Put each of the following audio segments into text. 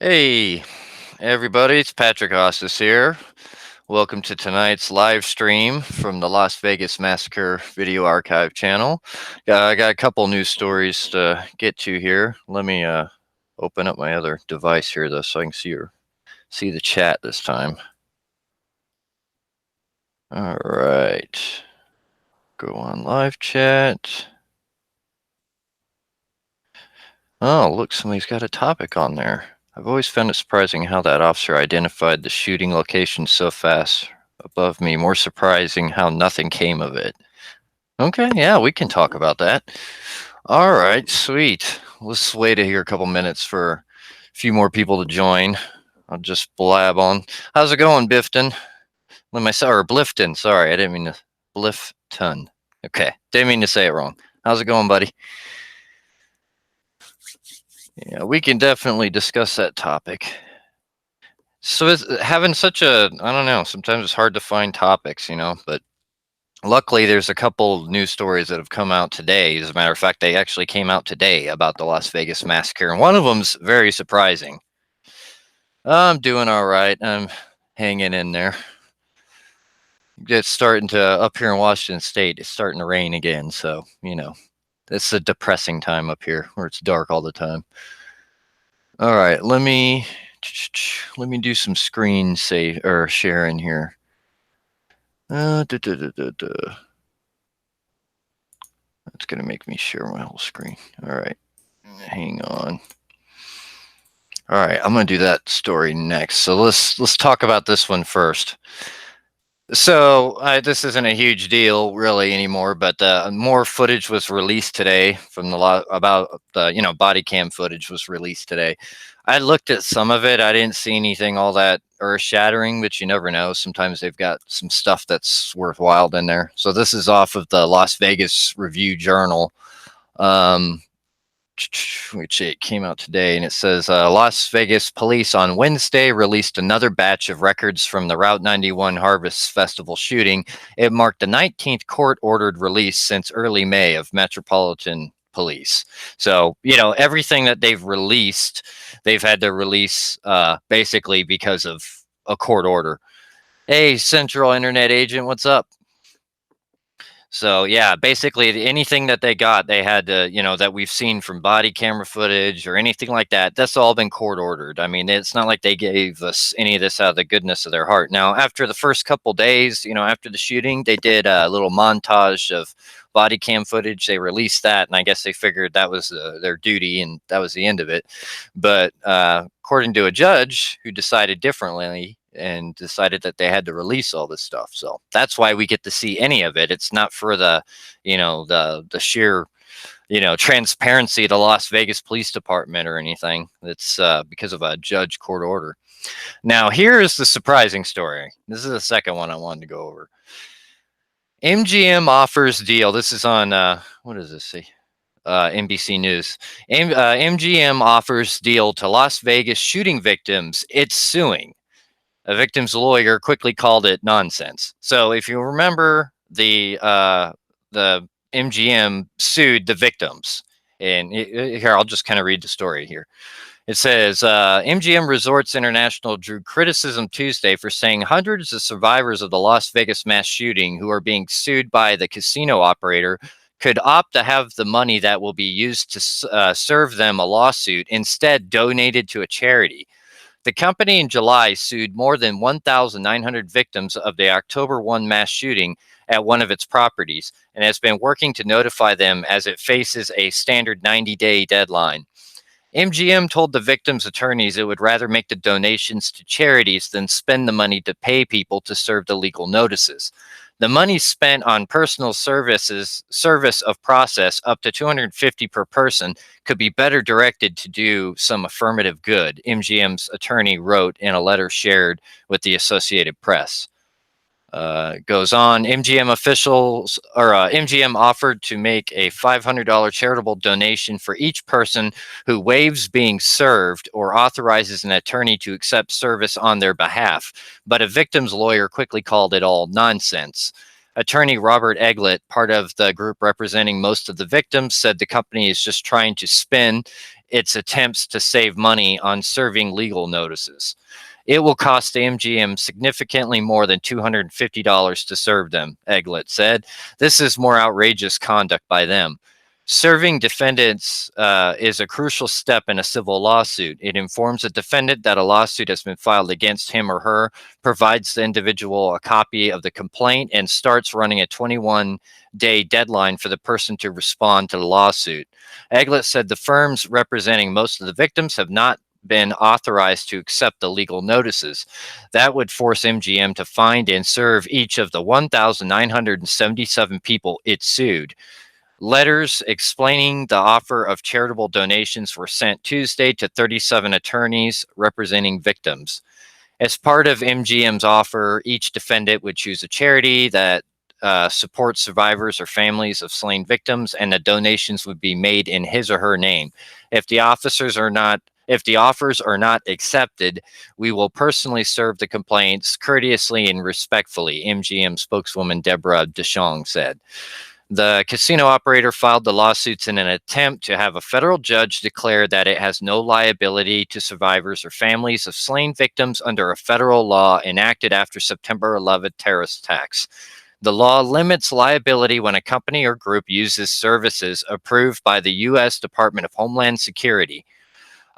Hey, everybody, it's Patrick Hostis here. Welcome to tonight's live stream from the Las Vegas Massacre Video Archive channel. I got a couple news stories to get to here. Let me open up my other device here, though, so I can see the chat this time. All right. Go on live chat. Oh, look, somebody's got a topic on there. I've always found it surprising how that officer identified the shooting location so fast above me. More surprising how nothing came of it. Okay, yeah, we can talk about that. All right, sweet. Let's wait here a couple minutes for a few more people to join. I'll just blab on. How's it going, Bifton? Or Blifton, sorry, I didn't mean to. Blifton. Okay, didn't mean to say it wrong. How's it going, buddy? Yeah, we can definitely discuss that topic. So it's having such a, I don't know, sometimes it's hard to find topics, but luckily there's a couple news stories that have come out today. As a matter of fact, they actually came out today about the Las Vegas Massacre, and one of them's very surprising. I'm doing all right. I'm hanging in there. It's starting to, up here in Washington State, it's starting to rain again, so, it's a depressing time up here where it's dark all the time. All right, let me do some screen sharing here. It's gonna make me share my whole screen. All right, hang on. All right, I'm gonna do that story next. So let's talk about this one first. So this isn't a huge deal really anymore, but more footage was released today from the body cam footage was released today. I looked at some of it. I didn't see anything all that earth-shattering, but you never know. Sometimes they've got some stuff that's worthwhile in there. So this is off of the Las Vegas Review Journal. Which it came out today, and it says Las Vegas police on Wednesday released another batch of records from the Route 91 Harvest Festival shooting. It marked the 19th court-ordered release since early May of Metropolitan Police. So, everything that they've released, they've had to release basically because of a court order. Hey, Central Internet Agent, what's up? So yeah, basically anything that they got, they had to, that we've seen from body camera footage or anything like that, that's all been court ordered. I mean, it's not like they gave us any of this out of the goodness of their heart. Now, after the first couple days, after the shooting, they did a little montage of body cam footage. They released that, and I guess they figured that was their duty, and that was the end of it. But according to a judge who decided differently, and decided that they had to release all this stuff. So that's why we get to see any of it. It's not for the, the sheer, transparency of the Las Vegas Police Department or anything. It's because of a judge court order. Now, here is the surprising story. This is the second one I wanted to go over. MGM offers deal. This is on, what does this say? NBC News. MGM offers deal to Las Vegas shooting victims. It's suing. A victim's lawyer quickly called it nonsense. So if you remember, the MGM sued the victims. And here, I'll just kind of read the story here. It says, MGM Resorts International drew criticism Tuesday for saying hundreds of survivors of the Las Vegas mass shooting who are being sued by the casino operator could opt to have the money that will be used to serve them a lawsuit instead donated to a charity. The company in July sued more than 1,900 victims of the October 1 mass shooting at one of its properties and has been working to notify them as it faces a standard 90-day deadline. MGM told the victims' attorneys it would rather make the donations to charities than spend the money to pay people to serve the legal notices. The money spent on personal service of process up to $250 per person could be better directed to do some affirmative good, MGM's attorney wrote in a letter shared with the Associated Press. Goes on, MGM offered to make a $500 charitable donation for each person who waives being served or authorizes an attorney to accept service on their behalf, but a victim's lawyer quickly called it all nonsense. Attorney Robert Eglett, part of the group representing most of the victims, said the company is just trying to spin its attempts to save money on serving legal notices. It will cost the MGM significantly more than $250 to serve them, Egglet said. This is more outrageous conduct by them. Serving defendants is a crucial step in a civil lawsuit. It informs a defendant that a lawsuit has been filed against him or her, provides the individual a copy of the complaint, and starts running a 21-day deadline for the person to respond to the lawsuit. Egglet said the firms representing most of the victims have not been authorized to accept the legal notices. That would force MGM to find and serve each of the 1,977 people it sued. Letters explaining the offer of charitable donations were sent Tuesday to 37 attorneys representing victims. As part of MGM's offer, each defendant would choose a charity that supports survivors or families of slain victims, and the donations would be made in his or her name. If the offers are not accepted, we will personally serve the complaints courteously and respectfully, MGM spokeswoman Deborah Deschong said. The casino operator filed the lawsuits in an attempt to have a federal judge declare that it has no liability to survivors or families of slain victims under a federal law enacted after September 11 terrorist attacks. The law limits liability when a company or group uses services approved by the U.S. Department of Homeland Security.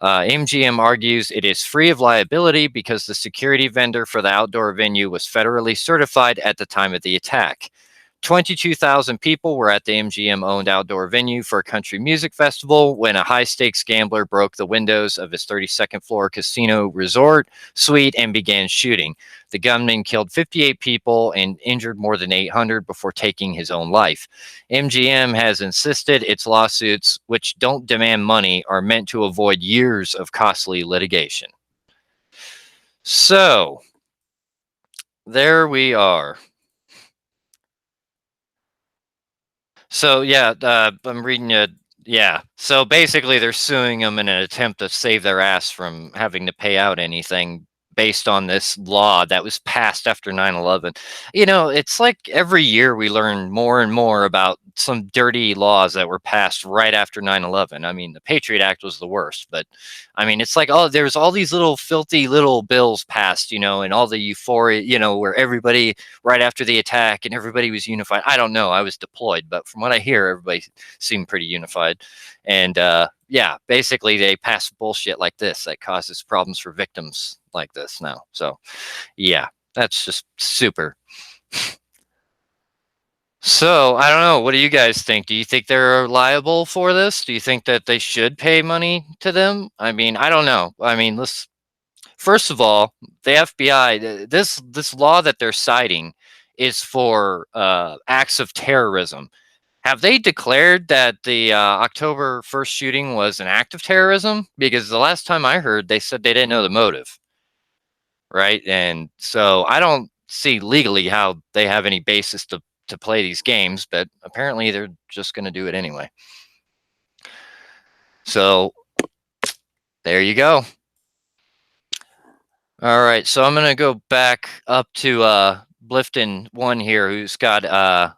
MGM argues it is free of liability because the security vendor for the outdoor venue was federally certified at the time of the attack. 22,000 people were at the MGM-owned outdoor venue for a country music festival when a high-stakes gambler broke the windows of his 32nd floor casino resort suite and began shooting. The gunman killed 58 people and injured more than 800 before taking his own life. MGM has insisted its lawsuits, which don't demand money, are meant to avoid years of costly litigation. So, there we are. So yeah, I'm reading it. Yeah. So basically, they're suing them in an attempt to save their ass from having to pay out anything based on this law that was passed after 9/11. You know, it's like every year we learn more and more about some dirty laws that were passed right after 9/11. I mean, the Patriot Act was the worst, but I mean, it's like, oh, there's all these little filthy little bills passed, and all the euphoria, where everybody right after the attack and everybody was unified. I don't know. I was deployed, but from what I hear, everybody seemed pretty unified. And yeah, basically they pass bullshit like this that causes problems for victims like this now. So yeah, that's just super. So I don't know. What do you guys think? Do you think they're liable for this? Do you think that they should pay money to them? I mean, I don't know. I mean, let's first of all, the FBI, this law that they're citing is for acts of terrorism. Have they declared that the October 1st shooting was an act of terrorism? Because the last time I heard, they said they didn't know the motive, right? And so I don't see legally how they have any basis to play these games, but apparently they're just going to do it anyway. So there you go. All right, so I'm going to go back up to Blifton 1 here, who's got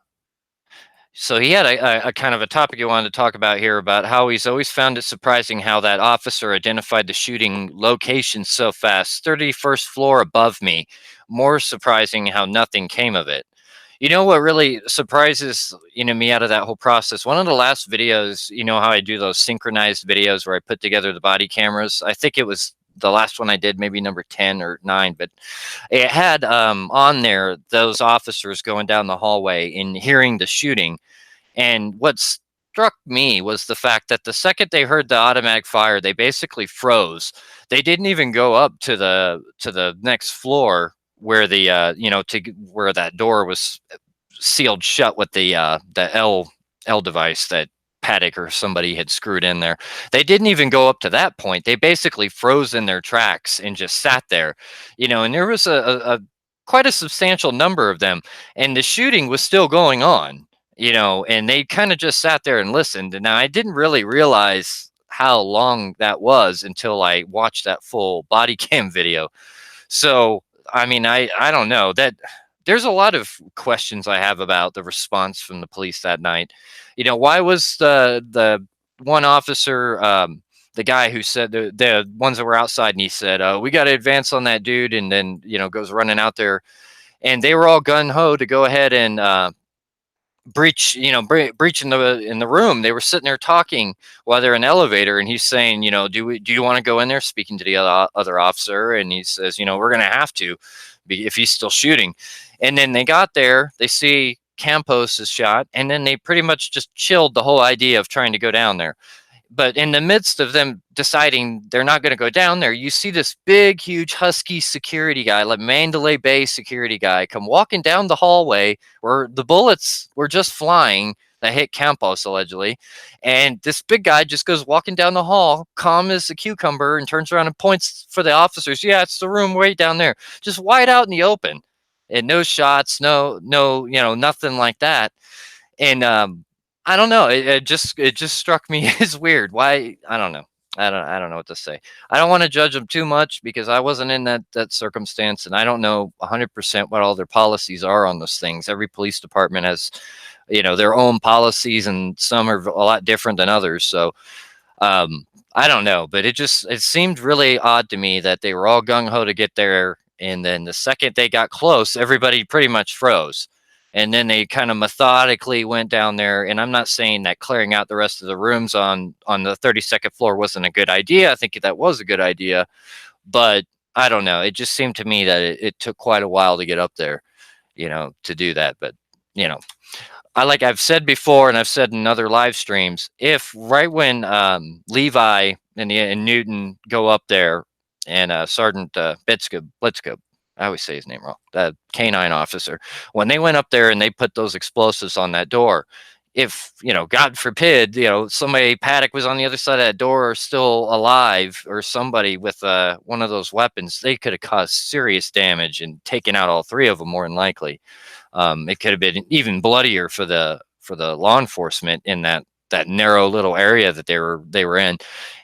so he had a kind of a topic he wanted to talk about here about how he's always found it surprising how that officer identified the shooting location so fast. 31st floor above me. More surprising how nothing came of it. You know what really surprises me out of that whole process? One of the last videos, how I do those synchronized videos where I put together the body cameras. I think it was the last one I did, maybe number 10 or 9, but it had on there those officers going down the hallway and hearing the shooting. And what struck me was the fact that the second they heard the automatic fire, they basically froze. They didn't even go up to the next floor where the where that door was sealed shut with the L device that Paddock or somebody had screwed in there. They didn't even go up to that point. They basically froze in their tracks and just sat there, and there was a quite a substantial number of them, and the shooting was still going on, and they kind of just sat there and listened. And now I didn't really realize how long that was until I watched that full body cam video. So, I mean, I don't know that there's a lot of questions I have about the response from the police that night. Why was the one officer the guy who said the ones that were outside, and he said, "We got to advance on that dude," and then goes running out there, and they were all gun ho to go ahead and breach in the room. They were sitting there talking while they're in the elevator, and he's saying, do you want to go in there, speaking to the other officer, and he says, we're gonna have to, if he's still shooting. And then they got there, they see Campos is shot, and then they pretty much just chilled the whole idea of trying to go down there. But in the midst of them deciding they're not going to go down there, you see this big, huge, husky security guy, like Mandalay Bay security guy, come walking down the hallway where the bullets were just flying that hit Campos allegedly. And this big guy just goes walking down the hall, calm as a cucumber, and turns around and points for the officers. Yeah, it's the room right down there, just wide out in the open, and no shots, no, nothing like that. And I don't know. It just struck me as weird. Why? I don't know. I don't know what to say. I don't want to judge them too much because I wasn't in that circumstance, and I don't know 100% what all their policies are on those things. Every police department has, their own policies, and some are a lot different than others. So I don't know, but it seemed really odd to me that they were all gung ho to get there, and then the second they got close, everybody pretty much froze. And then they kind of methodically went down there. And I'm not saying that clearing out the rest of the rooms on the 32nd floor wasn't a good idea. I think that was a good idea, but I don't know. It just seemed to me that it took quite a while to get up there, to do that. But you know, like I've said before, and I've said in other live streams, if right when Levi and Newton go up there, and Sergeant Blitzkub, I always say his name wrong, the canine officer, when they went up there and they put those explosives on that door, if, God forbid, somebody, Paddock, was on the other side of that door or still alive, or somebody with one of those weapons, they could have caused serious damage and taken out all three of them, more than likely. It could have been even bloodier for the law enforcement in that narrow little area that they were in.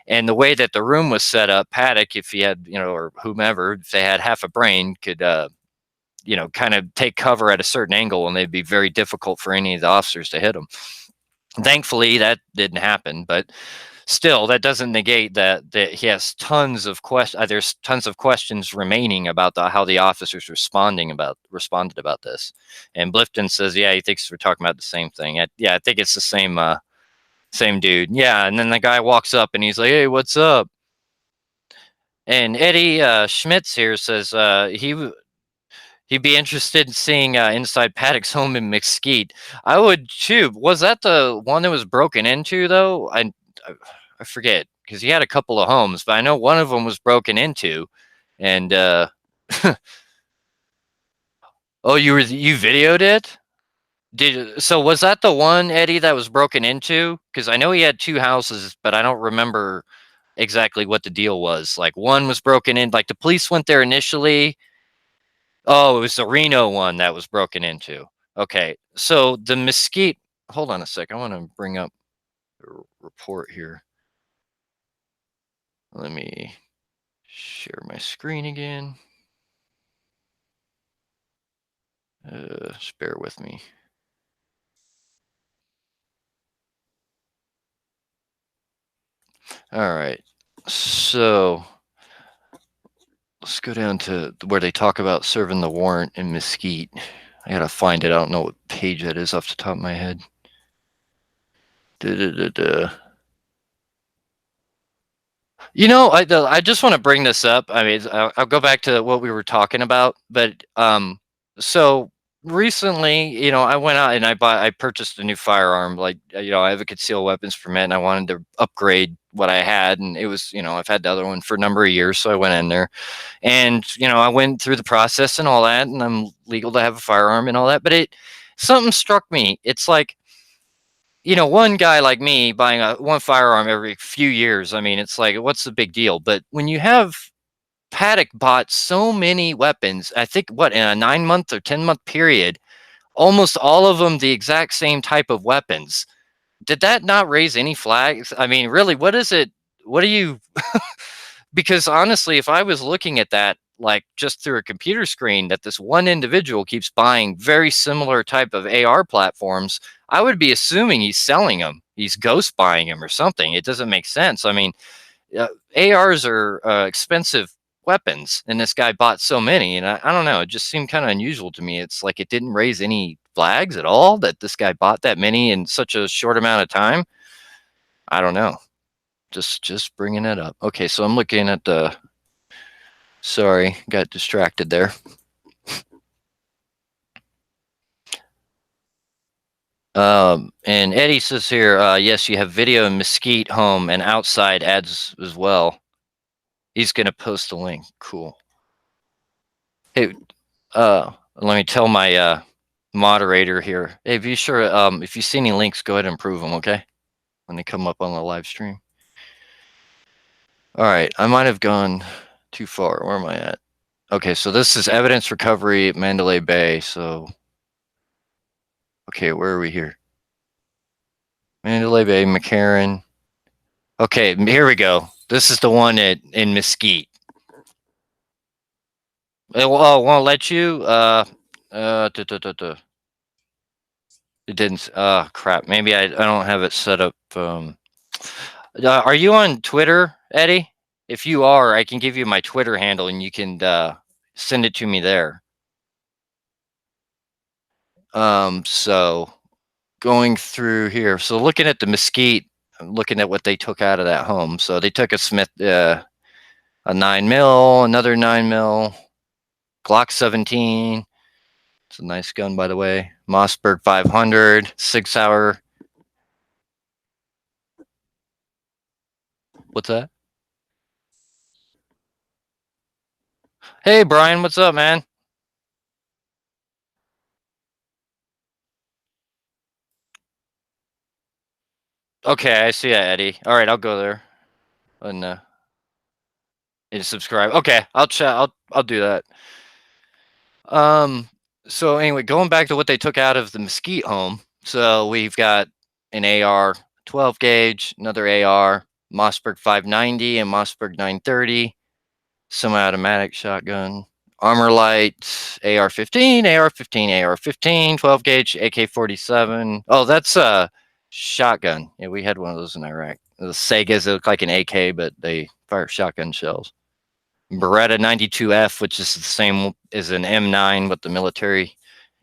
And the way that the room was set up, Paddock, if he had, or whomever, if they had half a brain, could kind of take cover at a certain angle, and they'd be very difficult for any of the officers to hit them. Thankfully, that didn't happen, but still, that doesn't negate that he has tons of questions. There's tons of questions remaining about how the officers responded about this. And Blifton says, yeah, he thinks we're talking about the same thing. I think it's the same dude. Yeah, and then the guy walks up and he's like, "Hey, what's up?" And Eddie Schmitz here says he'd be interested in seeing inside Paddock's home in Mesquite. I would too. Was that the one that was broken into though? I forget, because he had a couple of homes, but I know one of them was broken into. And oh, you videoed it? So was that the one, Eddie, that was broken into? Because I know he had two houses, but I don't remember exactly what the deal was. Like, one was broken in, like the police went there initially. Oh, it was the Reno one that was broken into. Okay, so the Mesquite. Hold on a sec. I want to bring up a report here. Let me share my screen again. Just bear with me. All right, so let's go down to where they talk about serving the warrant in Mesquite. I gotta find it. I don't know what page that is off the top of my head. I just want to bring this up. I mean, I'll go back to what we were talking about, but so recently, I went out and I purchased a new firearm. Like, I have a concealed weapons permit, and I wanted to upgrade what I had, and it was, I've had the other one for a number of years, so I went in there, and I went through the process and all that, and I'm legal to have a firearm and all that, but something struck me. It's like, one guy like me buying one firearm every few years, I mean, it's like, what's the big deal? But when you have Paddock bought so many weapons, I think, in a 9-month or 10-month period, almost all of them the exact same type of weapons. Did that not raise any flags? I mean, really, what is it? What do you... Because honestly, if I was looking at that, like just through a computer screen, that this one individual keeps buying very similar type of AR platforms, I would be assuming he's selling them. He's ghost buying them or something. It doesn't make sense. I mean, ARs are expensive weapons, and this guy bought so many, and I don't know, it just seemed kind of unusual to me. It's like it didn't raise any flags at all that this guy bought that many in such a short amount of time. I don't know. Just bringing it up. Okay, so I'm looking at the. Sorry, got distracted there. And Eddie says here, yes, you have video in Mesquite home and outside ads as well. He's gonna post a link. Cool. Hey, let me tell my moderator here. Hey, be sure if you see any links, go ahead and prove them, okay? When they come up on the live stream. All right, I might have gone too far. Where am I at? Okay, so this is evidence recovery at Mandalay Bay. So, okay, where are we here? Mandalay Bay, McCarran. Okay, here we go. This is the one in Mesquite. It won't let you. It didn't. Crap. Maybe I don't have it set up. Are you on Twitter, Eddie? If you are, I can give you my Twitter handle and you can send it to me there. So going through here. So looking at the Mesquite, looking at what they took out of that home. So they took a Smith, a 9mm, another 9mm, Glock 17. It's a nice gun, by the way. Mossberg 500, 6 hour. What's that? Hey, Brian, what's up, man? Okay, I see that, Eddie. All right, I'll go there and subscribe. Okay, I'll chat. I'll do that. So anyway, going back to what they took out of the Mesquite home. So we've got an AR 12 gauge, another AR, Mossberg 590 and Mossberg 930, semi-automatic shotgun, armor light, AR-15, AR-15, AR-15, 12 gauge, AK-47. Oh, that's a shotgun. Yeah, we had one of those in Iraq. The Segas look like an AK, but they fire shotgun shells. Beretta 92F, which is the same as an M9, what the military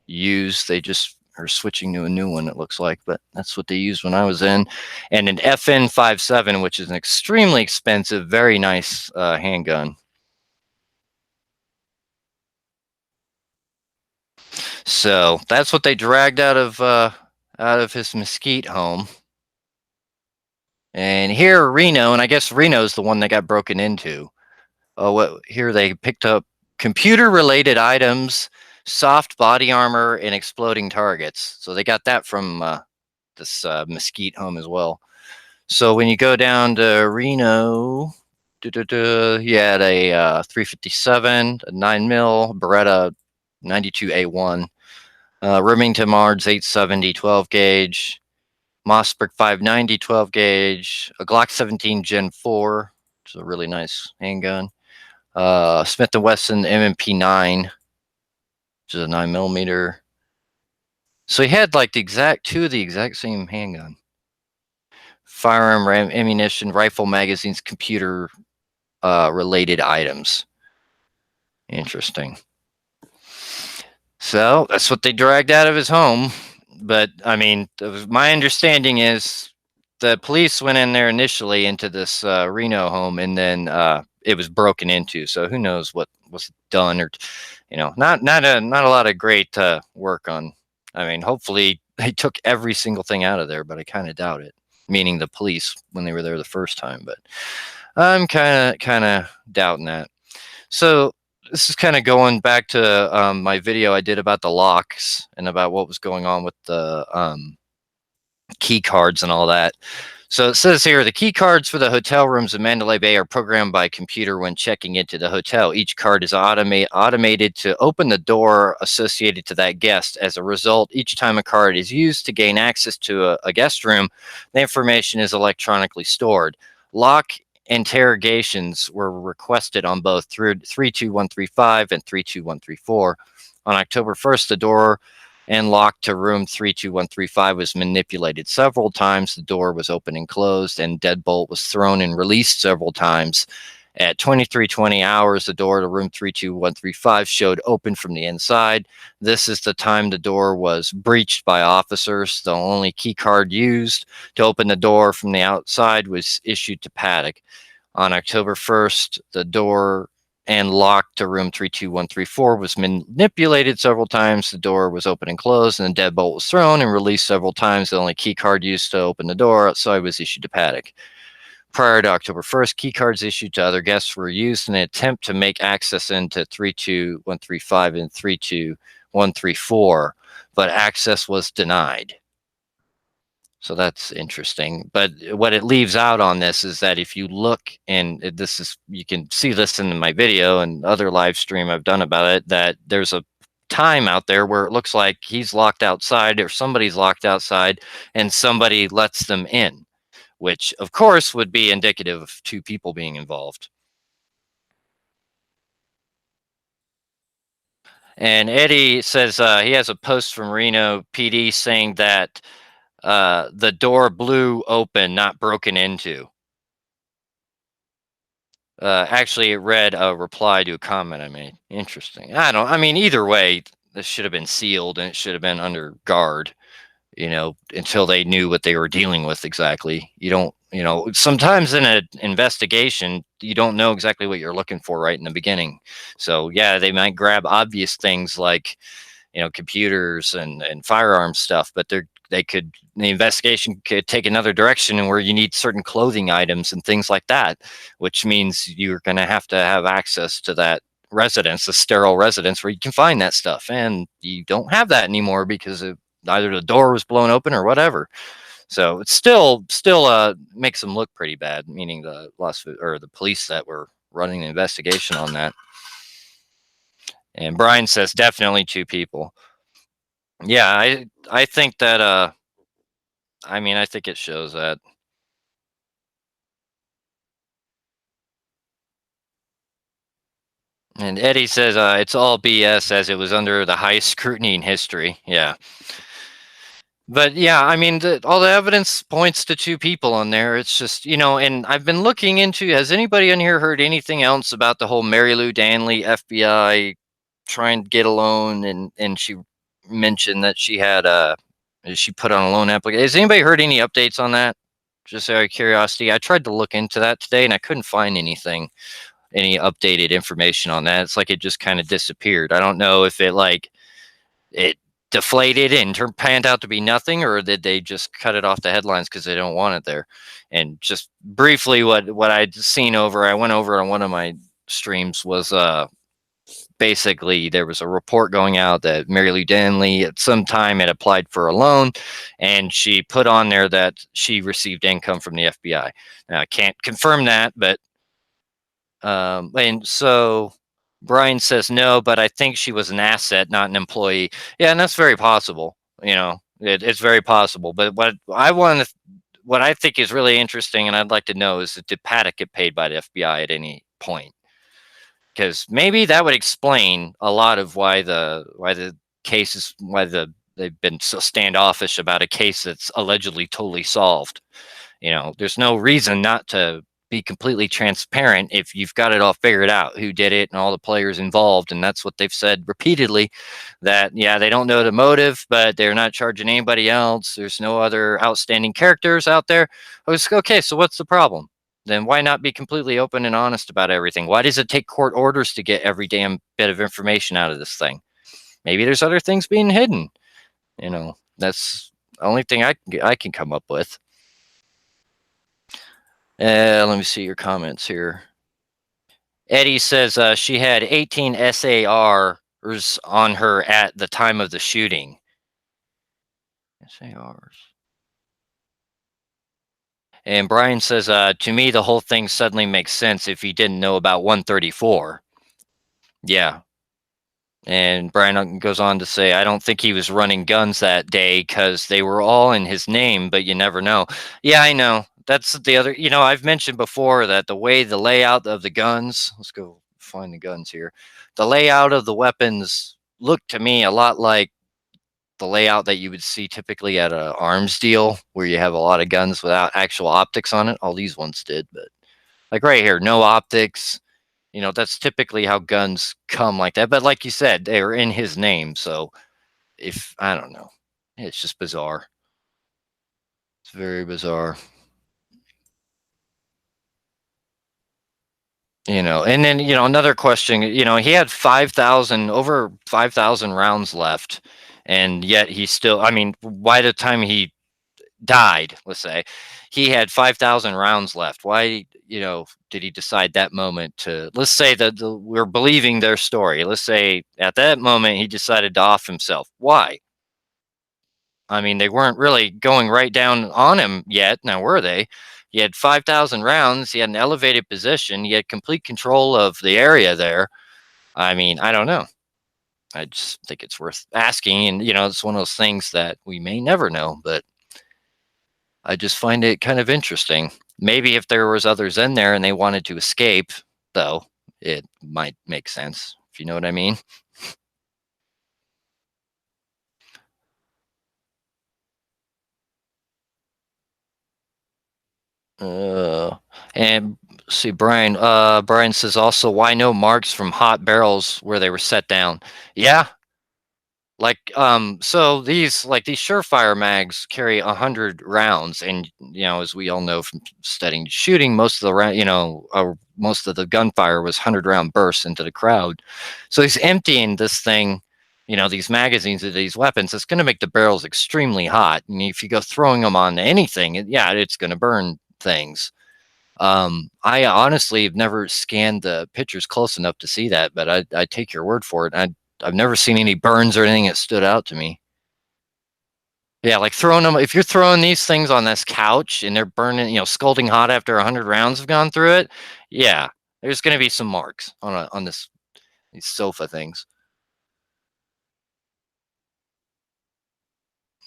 use. They just are switching to a new one, it looks like, but that's what they used when I was in. And an FN57, which is an extremely expensive, very nice handgun. So that's what they dragged out of his Mesquite home. And here Reno, and I guess Reno's the one that got broken into. Oh, what here they picked up computer-related items, soft body armor, and exploding targets. So they got that from this Mesquite home as well. So when you go down to Reno, you had a 357, a 9mm, Beretta 92A1, Remington Mards 870 12 gauge, Mossberg 590 12 gauge, a Glock 17 Gen 4, which is a really nice handgun. Smith & Wesson M&P 9, which is a 9mm. So he had like two of the exact same handgun. Firearm, ammunition, rifle magazines, computer related items. Interesting. So that's what they dragged out of his home. But I mean, my understanding is the police went in there initially into this Reno home, and then it was broken into. So who knows what was done, or not a lot of great work on. I mean, hopefully they took every single thing out of there, but I kind of doubt it. Meaning the police when they were there the first time, but I'm kind of doubting that. So this is kind of going back to my video I did about the locks and about what was going on with the key cards and all that. So it says here, the key cards for the hotel rooms in Mandalay Bay are programmed by computer when checking into the hotel. Each card is automated to open the door associated to that guest. As a result, each time a card is used to gain access to a guest room, the information is electronically stored. Lock interrogations were requested on both 32135 and 32134. On October 1st, the door and locked to room 32135 was manipulated several times. The door was opened and closed, and deadbolt was thrown and released several times. At 23:20 hours, the door to room 32135 showed open from the inside. This is the time the door was breached by officers. The only key card used to open the door from the outside was issued to Paddock. On October 1st, the door and lock to room 32134 was manipulated several times. The door was opened and closed, and the deadbolt was thrown and released several times. The only key card used to open the door outside was issued to Paddock. Prior to October 1st, key cards issued to other guests were used in an attempt to make access into 32135 and 32134, but access was denied. So that's interesting. But what it leaves out on this is that if you look, and this is, you can see this in my video and other live stream I've done about it, that there's a time out there where it looks like he's locked outside or somebody's locked outside and somebody lets them in, which of course would be indicative of two people being involved. And Eddie says he has a post from Reno PD saying that the door blew open, not broken into. Actually, it read a reply to a comment I made. Interesting. I mean, either way, this should have been sealed and it should have been under guard, until they knew what they were dealing with exactly. You don't, sometimes in an investigation, you don't know exactly what you're looking for right in the beginning. So, yeah, they might grab obvious things like, computers and firearm stuff, but the investigation could take another direction and where you need certain clothing items and things like that, which means you're going to have access to that residence, a sterile residence where you can find that stuff. And you don't have that anymore because either the door was blown open or whatever. So it still makes them look pretty bad, meaning the the police that were running the investigation on that. And Brian says definitely two people. Yeah, I think that I think it shows that. And Eddie says it's all BS as it was under the highest scrutiny in history. Yeah. But yeah, I mean, all the evidence points to two people on there. It's just, and I've been looking into, has anybody in here heard anything else about the whole Mary Lou Danley FBI trying to get a loan? And she mentioned that she put on a loan application. Has anybody heard any updates on that? Just out of curiosity. I tried to look into that today and I couldn't find any updated information on that. It's like it just kind of disappeared. I don't know if it deflated and panned out to be nothing, or did they just cut it off the headlines because they don't want it there. And just briefly, what I'd seen I went over on one of my streams was basically there was a report going out that Mary Lou Danley at some time had applied for a loan, and she put on there that she received income from the FBI. Now I can't confirm that, but and so Brian says no, but I think she was an asset, not an employee. Yeah, and that's very possible. It's very possible. But what I think is really interesting, and I'd like to know, is did Paddock get paid by the FBI at any point? Because maybe that would explain a lot of why the cases they've been so standoffish about a case that's allegedly totally solved. There's no reason not to be completely transparent if you've got it all figured out, who did it and all the players involved. And that's what they've said repeatedly, that, yeah, they don't know the motive, but they're not charging anybody else. There's no other outstanding characters out there. I was okay. So what's the problem? Then why not be completely open and honest about everything? Why does it take court orders to get every damn bit of information out of this thing? Maybe there's other things being hidden. That's the only thing I can come up with. Let me see your comments here. Eddie says she had 18 SARs on her at the time of the shooting. SARs. And Brian says, to me, the whole thing suddenly makes sense if you didn't know about 134. Yeah. And Brian goes on to say, I don't think he was running guns that day because they were all in his name, but you never know. Yeah, I know. That's the other, I've mentioned before that the way the layout of the guns, let's go find the guns here. The layout of the weapons looked to me a lot like the layout that you would see typically at a arms deal where you have a lot of guns without actual optics on it. All these ones did, but like right here, no optics. That's typically how guns come like that. But like you said, they were in his name. So if I don't know, it's just bizarre. It's very bizarre. And then, another question, he had 5,000, over 5,000 rounds left. And yet he still, I mean, by the time he died, let's say, he had 5,000 rounds left. Why, did he decide that moment to, let's say that we're believing their story. Let's say at that moment he decided to off himself. Why? I mean, they weren't really going right down on him yet. Now, were they? He had 5,000 rounds. He had an elevated position. He had complete control of the area there. I mean, I don't know. I just think it's worth asking. And, it's one of those things that we may never know, but I just find it kind of interesting. Maybe if there was others in there and they wanted to escape, though, it might make sense, if you know what I mean. Uh, and see, Brian says also, why no marks from hot barrels where they were set down? Yeah, so these surefire mags carry 100 rounds, and as we all know from studying shooting, most of the round, most of the gunfire was 100 round bursts into the crowd. So he's emptying this thing, these magazines of these weapons. It's going to make the barrels extremely hot, and if you go throwing them on anything, it's going to burn things. I honestly have never scanned the pictures close enough to see that, but I take your word for it. I've never seen any burns or anything that stood out to me. Yeah, like throwing them. If you're throwing these things on this couch and they're burning, scalding hot after 100 rounds have gone through it, yeah, there's going to be some marks on these sofa things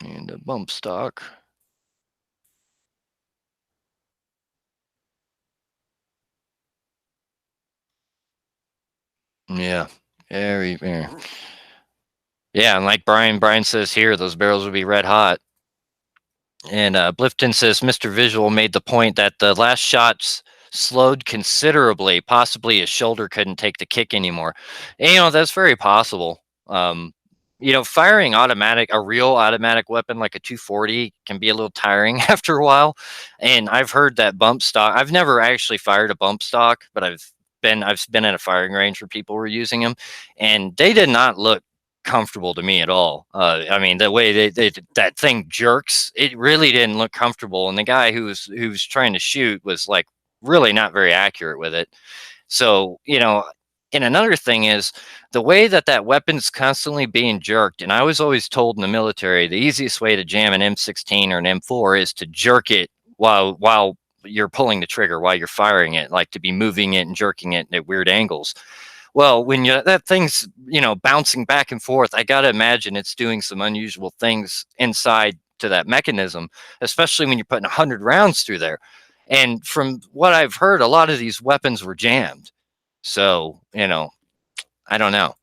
and a bump stock. Yeah, very. Yeah, and like Brian says here, those barrels would be red hot. And Blifton says Mr. Visual made the point that the last shots slowed considerably. Possibly his shoulder couldn't take the kick anymore. And, that's very possible. Firing a real automatic weapon like a 240 can be a little tiring after a while. And I've heard that bump stock. I've never actually fired a bump stock, but I've been at a firing range where people were using them, and they did not look comfortable to me at all. I mean, the way that thing jerks, it really didn't look comfortable. And the guy who's trying to shoot was like really not very accurate with it. So, and another thing is the way that weapon's constantly being jerked. And I was always told in the military, the easiest way to jam an M16 or an M4 is to jerk it while you're pulling the trigger, while you're firing it, like to be moving it and jerking it at weird angles. Well, when that thing's, bouncing back and forth, I got to imagine it's doing some unusual things inside to that mechanism, especially when you're putting 100 rounds through there. And from what I've heard, a lot of these weapons were jammed. So, I don't know.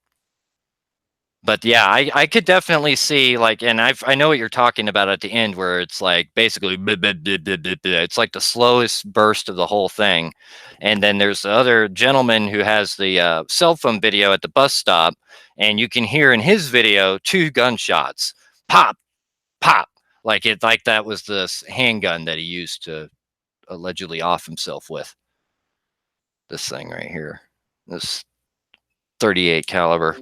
But yeah, I could definitely see, like, and I know what you're talking about at the end where it's like basically it's like the slowest burst of the whole thing. And then there's the other gentleman who has the cell phone video at the bus stop, and you can hear in his video 2 gunshots, pop, pop, like that was the handgun that he used to allegedly off himself with. This thing right here, this 38 caliber.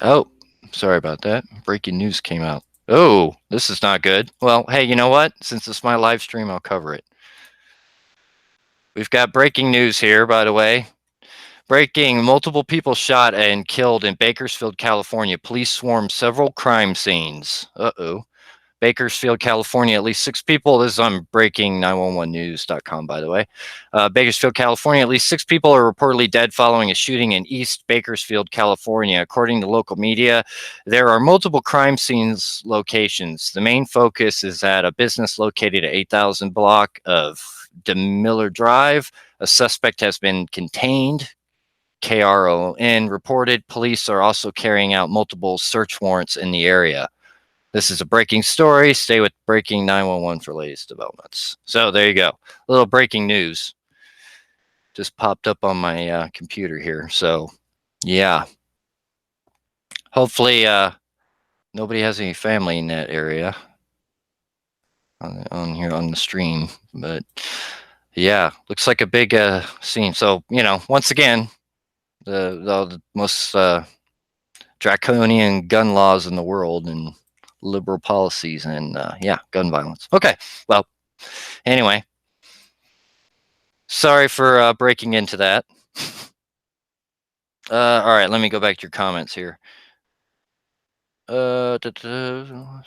Oh, sorry about that. Breaking news came out. Oh, this is not good. Well, hey, you know what? Since it's my live stream, I'll cover it. We've got breaking news here, by the way. Breaking: multiple people shot and killed in Bakersfield, California. Police swarm several crime scenes. Uh-oh. Bakersfield, California, at least 6 people. This is on breaking911news.com, by the way. Bakersfield, California, at least 6 people are reportedly dead following a shooting in East Bakersfield, California. According to local media, there are multiple crime scenes locations. The main focus is at a business located at 8,000 block of DeMiller Drive. A suspect has been contained. KRON reported police are also carrying out multiple search warrants in the area. This is a breaking story. Stay with Breaking 911 for latest developments. So there you go. A little breaking news just popped up on my computer here. So yeah, hopefully nobody has any family in that area on here on the stream. But yeah, looks like a big scene. So once again, the most draconian gun laws in the world and liberal policies and yeah, gun violence. Okay, well, anyway, sorry for breaking into that. All right, let me go back to your comments here. Uh, da, da,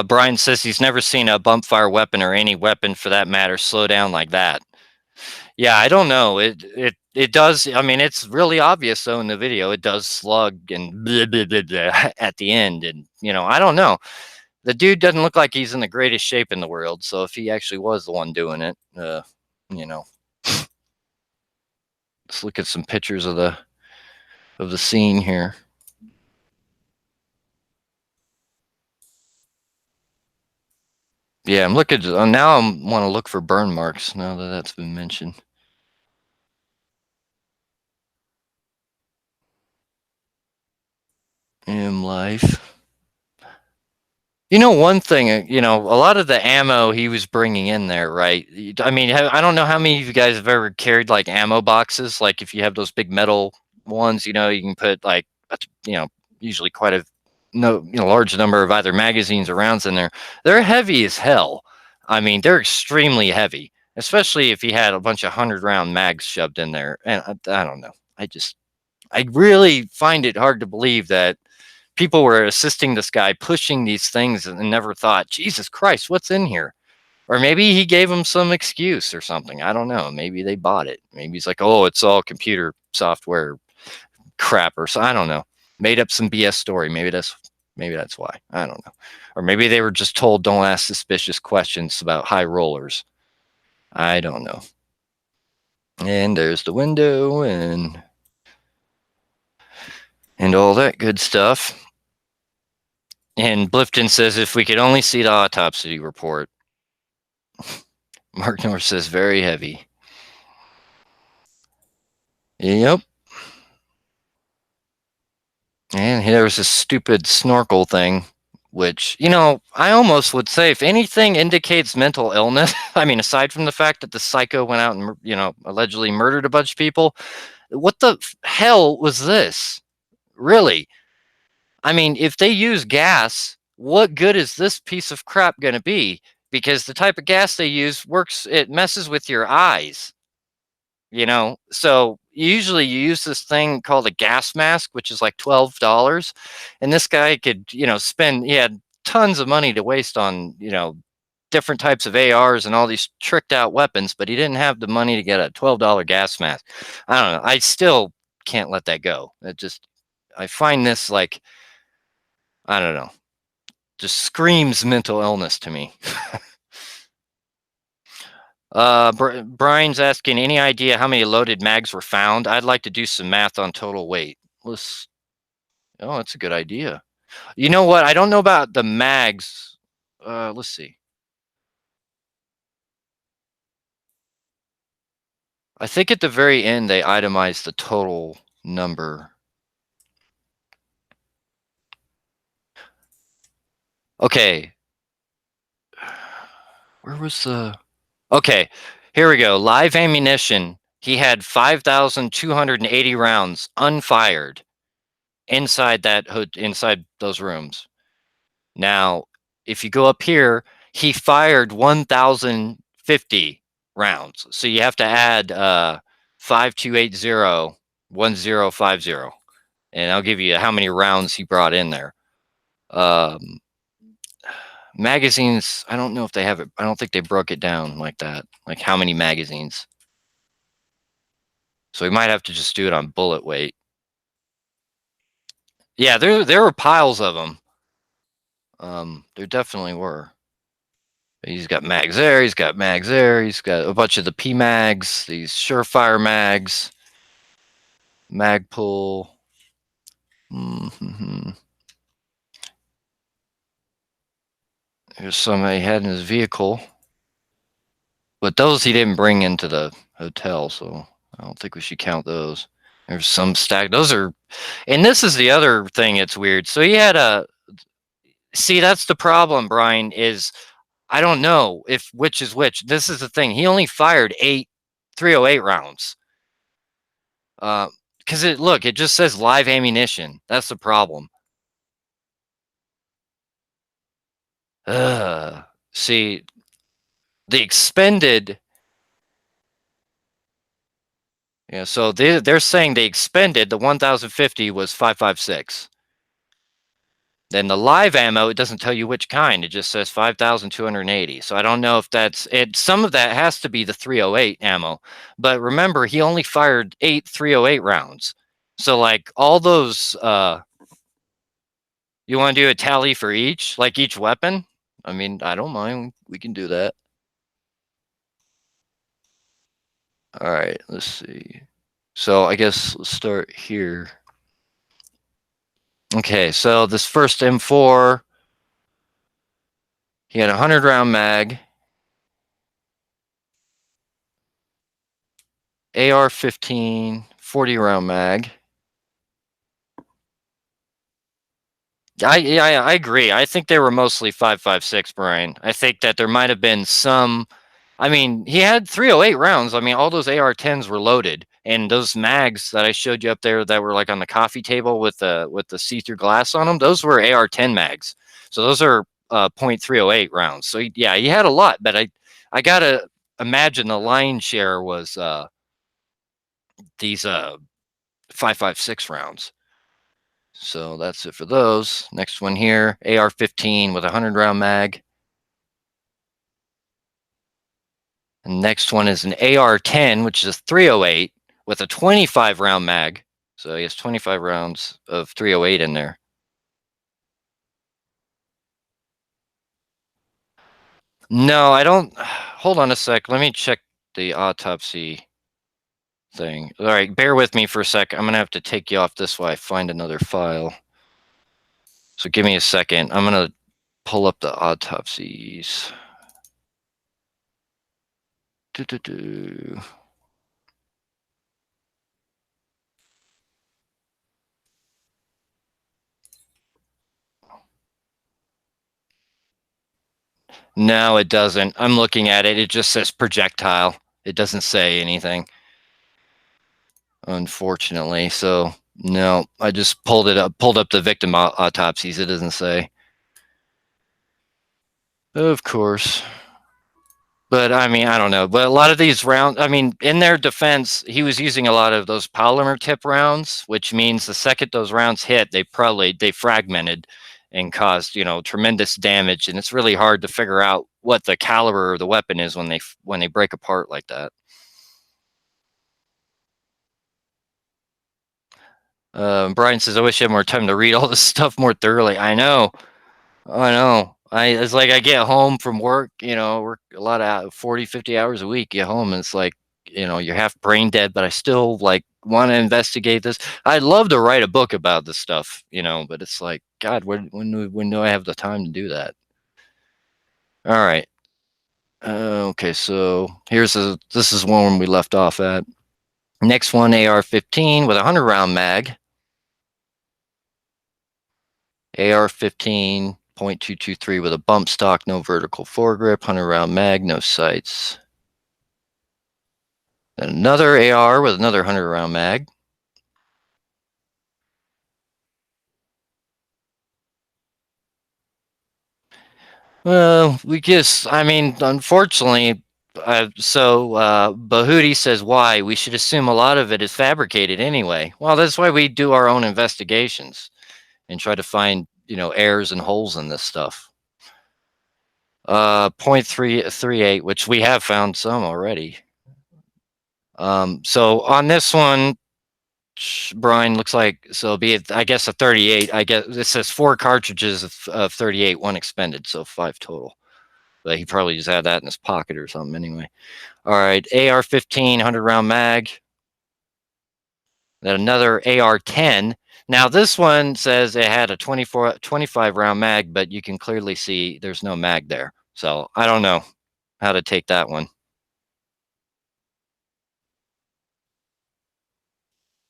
Brian says he's never seen a bump fire weapon or any weapon for that matter slow down like that. Yeah, I don't know. It does. I mean, it's really obvious though in the video. It does slug and blah, blah, blah, blah, at the end, and I don't know. The dude doesn't look like he's in the greatest shape in the world. So if he actually was the one doing it, you know, let's look at some pictures of the scene here. Yeah, I'm looking. Now I want to look for burn marks. Now that that's been mentioned. M life. One thing, a lot of the ammo he was bringing in there, right? I mean, I don't know how many of you guys have ever carried like ammo boxes. Like if you have those big metal ones, you can put like, usually quite a large number of either magazines or rounds in there. They're heavy as hell. I mean, they're extremely heavy, especially if you had a bunch of 100-round mags shoved in there. And I don't know. I really find it hard to believe that people were assisting this guy pushing these things and never thought, Jesus Christ, what's in here? Or maybe he gave them some excuse or something. I don't know. Maybe they bought it. Maybe he's like, oh, it's all computer software crap or so. I don't know. Made up some BS story. Maybe that's why. I don't know. Or maybe they were just told don't ask suspicious questions about high rollers. I don't know. And there's the window and all that good stuff. And Blifton says if we could only see the autopsy report. Mark North says very heavy. Yep. And there was this stupid snorkel thing, which, I almost would say if anything indicates mental illness, I mean, aside from the fact that the psycho went out and, allegedly murdered a bunch of people, what the hell was this? Really? I mean, if they use gas, what good is this piece of crap going to be? Because the type of gas they use it messes with your eyes. So usually you use this thing called a gas mask, which is like $12, and this guy could he had tons of money to waste on different types of ARs and all these tricked out weapons, but he didn't have the money to get a $12 gas mask. I don't know, I still can't let that go. I find this like, I don't know, just screams mental illness to me. Brian's asking, any idea how many loaded mags were found? I'd like to do some math on total weight. Oh, that's a good idea. You know what? I don't know about the mags. Let's see. I think at the very end they itemized the total number. Okay. Where was the... Okay, here we go. Live ammunition. He had 5,280 rounds unfired inside those rooms. Now, if you go up here, he fired 1,050 rounds. So you have to add 5280 1050, and I'll give you how many rounds he brought in there. Magazines, I don't know if they have it. I don't think they broke it down like that, like how many magazines. So we might have to just do it on bullet weight. Yeah, there were piles of them. There definitely were. He's got mags there. He's got mags there. He's got a bunch of the P mags, these Surefire mags, Magpul. Mm-hmm. There's some he had in his vehicle, but those he didn't bring into the hotel, so I don't think we should count those. There's some stack. Those are, and this is the other thing. It's weird. So he had a. See, that's the problem, Brian. Is I don't know if which is which. This is the thing. He only fired 308 rounds. Because it just says live ammunition. That's the problem. See, the expended. Yeah, so they're saying they expended the 1,050 was 5.56. Then the live ammo, it doesn't tell you which kind. It just says 5,280. So I don't know if that's it. Some of that has to be the 308 ammo. But remember, he only fired 308 rounds. So like all those you want to do a tally for each, like each weapon? I mean, I don't mind. We can do that. All right, let's see. So I guess let's start here. Okay, so this first M4, he had a 100-round mag. AR-15, 40-round mag. I agree. I think they were mostly 5.56, Brian. I think that there might have been some. I mean, he had 308 rounds. I mean, all those AR-10s were loaded, and those mags that I showed you up there that were like on the coffee table with the see-through glass on them, those were AR-10 mags. So those are .308 rounds. So yeah, he had a lot, but I gotta imagine the lion's share was these 5.56 rounds. So that's it for those. Next one here, AR-15 with a 100-round mag. And next one is an AR-10, which is a 308 with a 25-round mag. So he has 25 rounds of 308 in there. No, I don't. Hold on a sec. Let me check the autopsy thing. All right, bear with me for a sec. I'm going to have to take you off this while I find another file. So give me a second. I'm going to pull up the autopsies. Doo-doo-doo. No, it doesn't. I'm looking at it. It just says projectile. It doesn't say anything, unfortunately. So no, I just pulled up the victim autopsies. It doesn't say. Of course. But I mean, I don't know. But a lot of these rounds, I mean, in their defense, he was using a lot of those polymer tip rounds, which means the second those rounds hit, they fragmented and caused, tremendous damage. And it's really hard to figure out what the caliber of the weapon is when they break apart like that. Brian says, I wish I had more time to read all this stuff more thoroughly. I know. It's like I get home from work, work a lot of 40, 50 hours a week, get home, and it's like, you're half brain dead, but I still like want to investigate this. I'd love to write a book about this stuff, but it's like, God, when do I have the time to do that? All right. Okay, so this is one we left off at. Next one, AR-15 with a 100-round mag. AR-15 .223 with a bump stock, no vertical foregrip, 100-round mag, no sights. Then another AR with another 100-round mag. Well, unfortunately, Bahudi says why. We should assume a lot of it is fabricated anyway. Well, that's why we do our own investigations and try to find, errors and holes in this stuff. .338, which we have found some already. So on this one, Brian, looks like, so be it, I guess, a 38. I guess it says 4 cartridges of 38, 1 expended, so 5 total. But he probably just had that in his pocket or something anyway. All right, AR-15, 100-round mag. Then another AR-10. Now this one says it had a 25 round mag, but you can clearly see there's no mag there. So I don't know how to take that one.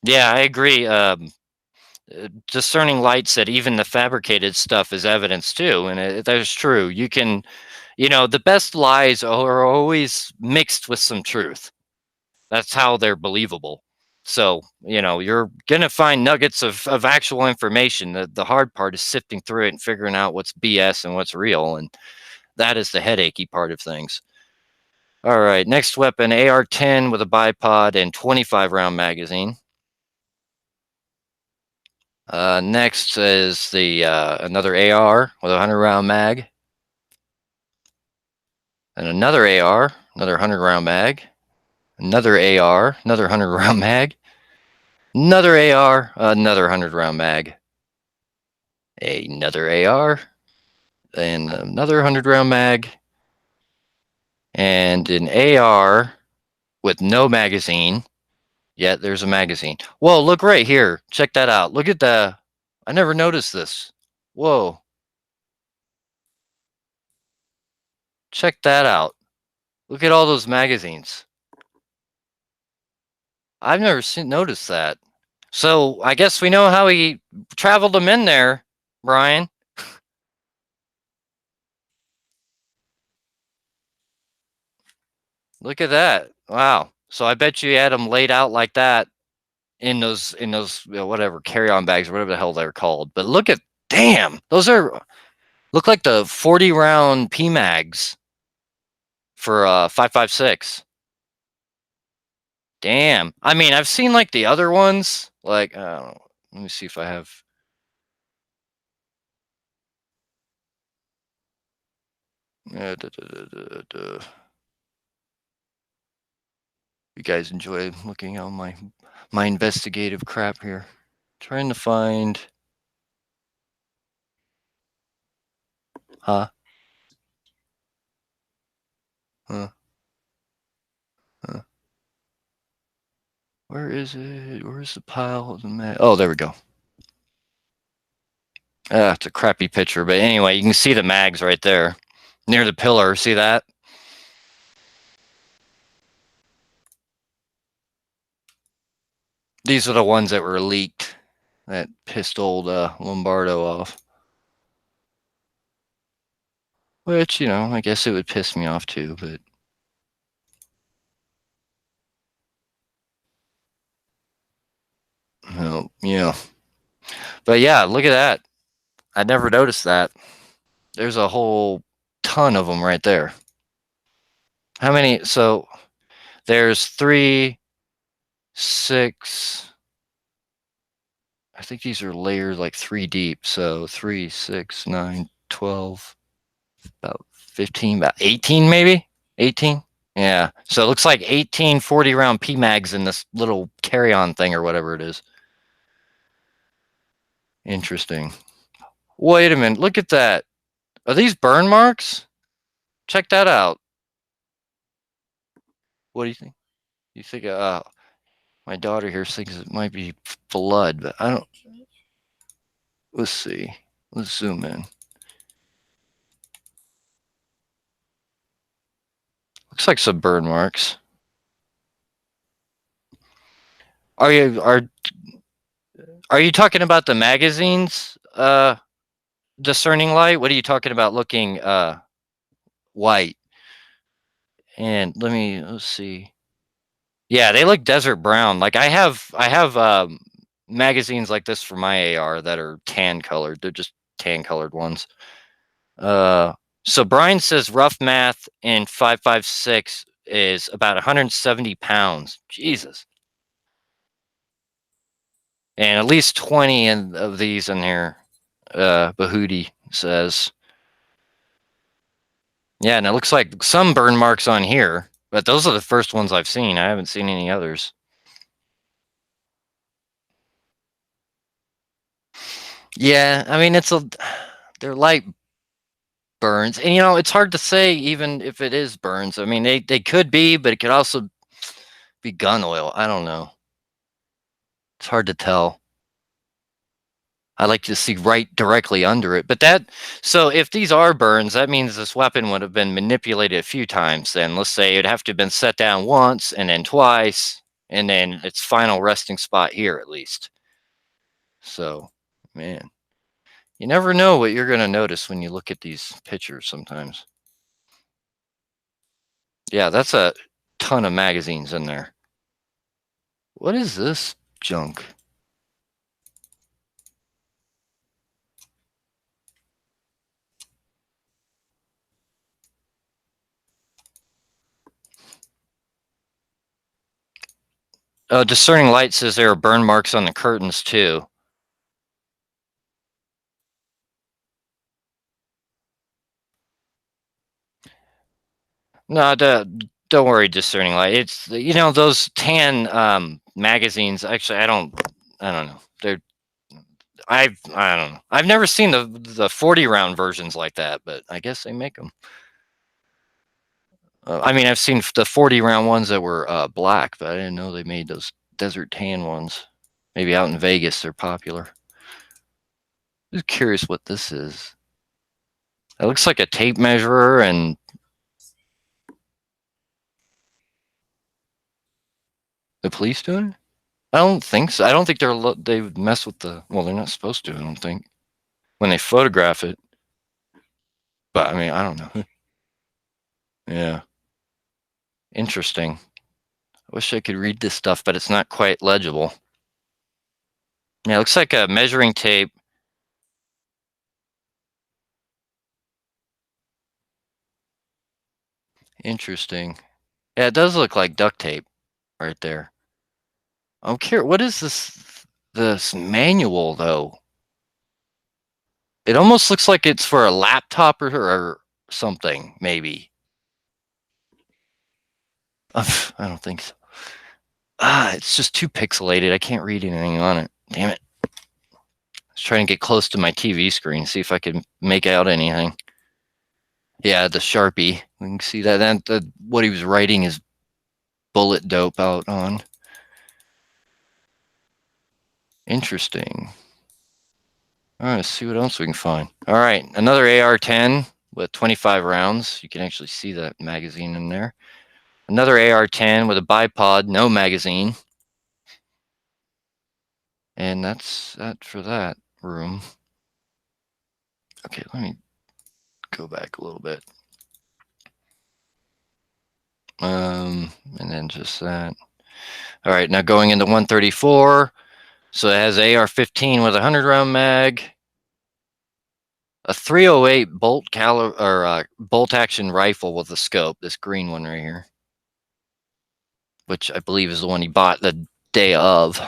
Yeah, I agree. Discerning Light said even the fabricated stuff is evidence too, and that's true. You can, the best lies are always mixed with some truth. That's how they're believable. So, you're going to find nuggets of actual information. The hard part is sifting through it and figuring out what's BS and what's real. And that is the headachy part of things. All right. Next weapon, AR-10 with a bipod and 25 round magazine. Next is the another AR with a 100 round mag. And another AR, another 100 round mag. Another AR, another 100 round mag. Another AR, another 100 round mag. Another AR, and another 100 round mag, and an AR with no magazine. Yet there's a magazine. Whoa, look right here. Check that out. Look at the. I never noticed this. Whoa. Check that out. Look at all those magazines. I've never noticed that. So I guess we know how he traveled them in there, Brian. Look at that. Wow. So I bet you had them laid out like that in those whatever carry-on bags or whatever the hell they're called. But look at, damn, those look like the 40 round PMags for 5.56. Damn. I mean, I've seen like the other ones. Like, let me see if I have. You guys enjoy looking at my investigative crap here. Trying to find. Huh? Huh? Huh? Where is it? Where's the pile of the mag? Oh, there we go. It's a crappy picture, but anyway, you can see the mags right there near the pillar. See that? These are the ones that were leaked that pissed old Lombardo off. Which, I guess it would piss me off too, but. Well, yeah. But yeah, look at that. I never noticed that. There's a whole ton of them right there. How many? So there's 3, 6. I think these are layered like 3 deep. So 3, 6, 9, 12, about 15, about 18 maybe? 18? Yeah. So it looks like 18 40 round PMags in this little carry-on thing or whatever it is. Interesting. Wait a minute. Look at that. Are these burn marks? Check that out. What do you think? You think my daughter here thinks it might be blood, but I don't. Let's see. Let's zoom in. Looks like some burn marks. Are you talking about the magazines? Discerning Light. What are you talking about? Looking white. And let's see. Yeah, they look desert brown. Like I have magazines like this for my AR that are tan colored. They're just tan colored ones. So Brian says rough math in 5.56 is about 170 pounds. Jesus. And at least 20 of these in here. Bahudi says. Yeah, and it looks like some burn marks on here, but those are the first ones I've seen. I haven't seen any others. Yeah, I mean they're light burns, and it's hard to say even if it is burns. I mean they could be, but it could also be gun oil. I don't know. It's hard to tell. I like to see right directly under it. But so if these are burns, that means this weapon would have been manipulated a few times. Then let's say it'd have to have been set down once and then twice, and then its final resting spot here at least. So, man, you never know what you're going to notice when you look at these pictures sometimes. Yeah, that's a ton of magazines in there. What is this junk? Discerning Light says there are burn marks on the curtains too. No, don't worry, Discerning Light. It's those tan magazines. Actually, I don't know. I don't know. I've never seen the 40 round versions like that, but I guess they make them. I mean, I've seen the 40 round ones that were black, but I didn't know they made those desert tan ones. Maybe out in Vegas they're popular. Just curious what this is. It looks like a tape measure and the police doing it? I don't think so. I don't think they would mess with well, they're not supposed to, I don't think, when they photograph it. But I mean, I don't know. Yeah. Interesting. I wish I could read this stuff, but it's not quite legible. Yeah, it looks like a measuring tape. Interesting. Yeah, it does look like duct tape right there. I'm curious, what is this manual though? It almost looks like it's for a laptop or something, maybe. I don't think so. It's just too pixelated. I can't read anything on it. Damn it. I was trying to get close to my TV screen, see if I could make out anything. Yeah, the Sharpie. We can see that. And what he was writing is bullet dope out on. Interesting. All right, let's see what else we can find. All right, another AR-10 with 25 rounds. You can actually see that magazine in there. Another AR-10 with a bipod, no magazine. And that's that for that room. Okay, let me go back a little bit. And then just that. All right, now going into 134. So it has AR-15 with a 100 round mag, a 308 bolt action rifle with a scope. This green one right here, which I believe is the one he bought the day of.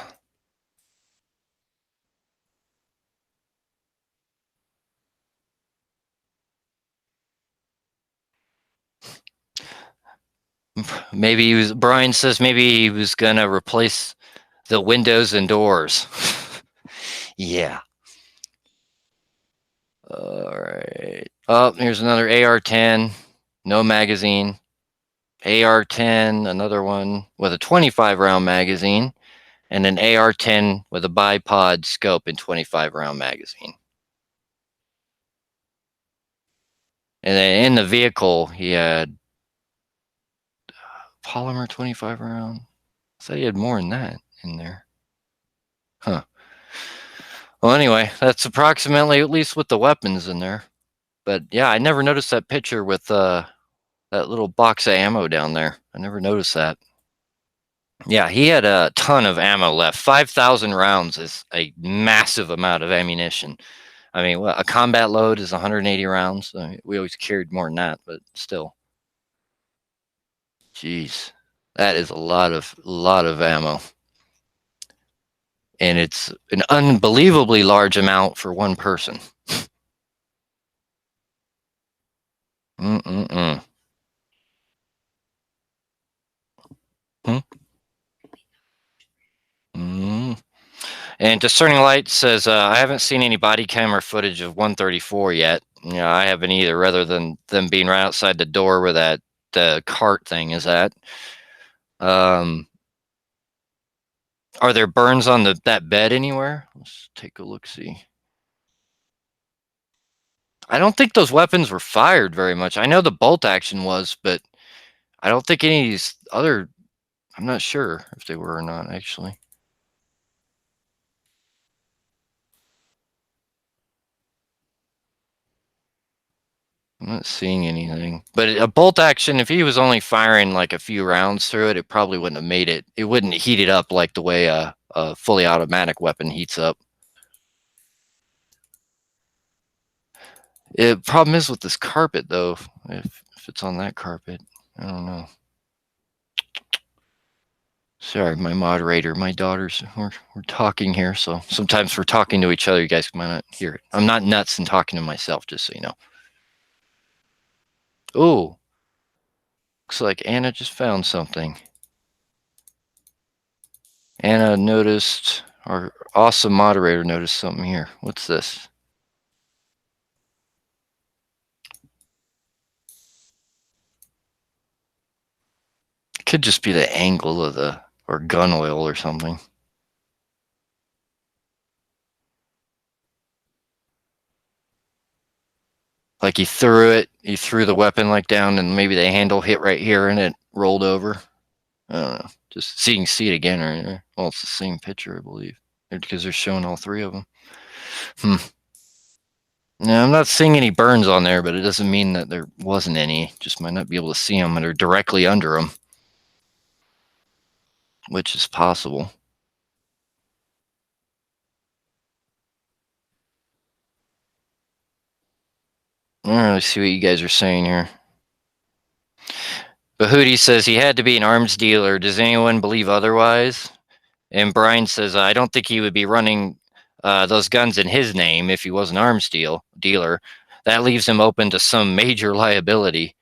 Maybe Brian says maybe he was gonna replace the windows and doors. Yeah. All right. Oh, here's another AR-10, no magazine. AR-10, another one with a 25 round magazine, and an AR-10 with a bipod scope and 25 round magazine. And then in the vehicle, he had polymer 25 round. I thought he had more than that in there. Huh. Well, anyway, that's approximately at least with the weapons in there. But yeah, I never noticed that picture with that little box of ammo down there. I never noticed that. Yeah, he had a ton of ammo left. 5,000 rounds is a massive amount of ammunition. I mean, a combat load is 180 rounds. I mean, we always carried more than that, but still. Jeez, that is a lot of ammo. And it's an unbelievably large amount for one person. Mm-mm-mm. Hmm? Mm. And Discerning Light says, I haven't seen any body camera footage of 134 yet. Yeah, I haven't either, rather than them being right outside the door where the cart thing is at. Are there burns on that bed anywhere? Let's take a look, see. I don't think those weapons were fired very much. I know the bolt action was, but I don't think any of these other. I'm not sure if they were or not, actually. I'm not seeing anything. But a bolt action, if he was only firing like a few rounds through it, it probably wouldn't have made it. It wouldn't heat it up like the way a fully automatic weapon heats up. It problem is with this carpet, though. If it's on that carpet, I don't know. Sorry, my moderator, my daughters, we're talking here, so sometimes we're talking to each other. You guys might not hear it. I'm not nuts and talking to myself, just so you know. Oh, looks like Anna just found something. Anna noticed, our awesome moderator noticed something here. What's this? Could just be the angle of the, or gun oil or something. Like he threw the weapon like down, and maybe the handle hit right here and it rolled over. I don't know. Just so you can see it again right there. Well, it's the same picture, I believe, because they're showing all three of them. Now, I'm not seeing any burns on there, but it doesn't mean that there wasn't any. Just might not be able to see them, and they're directly under them, which is possible. I don't really see what you guys are saying here. Bahudi says he had to be an arms dealer. Does anyone believe otherwise? And Brian says, I don't think he would be running those guns in his name if he was an arms dealer. That leaves him open to some major liability.